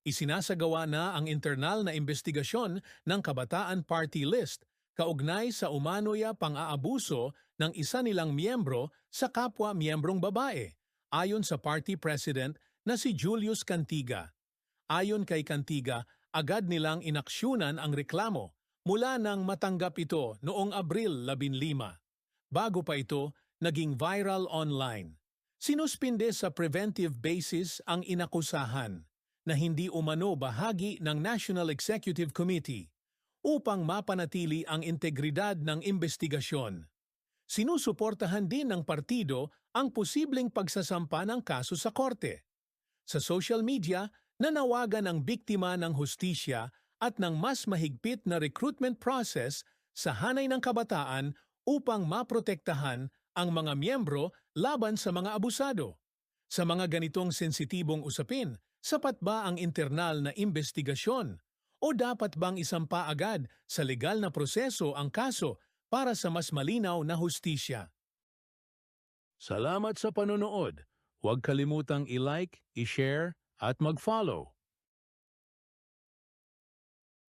Isinasagawa na ang internal na investigasyon ng Kabataan Party List kaugnay sa umano'y pang-aabuso ng isa nilang miyembro sa kapwa miyembrong babae, ayon sa party president na si Julius Cantiga. Ayon kay Cantiga, agad nilang inaksyonan ang reklamo mula nang matanggap ito noong Abril 15. Bago pa ito, naging viral online. Sinuspinde sa preventive basis ang inakusahan na hindi umano bahagi ng National Executive Committee upang mapanatili ang integridad ng investigasyon. Sinusuportahan din ng partido ang posibleng pagsasampa ng kaso sa korte. Sa social media, nanawagan ang biktima ng hustisya at ng mas mahigpit na recruitment process sa hanay ng kabataan upang maprotektahan ang mga miyembro laban sa mga abusado. Sa mga ganitong sensitibong usapin, sapat ba ang internal na investigasyon? O dapat bang isampa agad sa legal na proseso ang kaso para sa mas malinaw na hustisya? Salamat sa panonood. Huwag kalimutang i-like, i-share at mag-follow.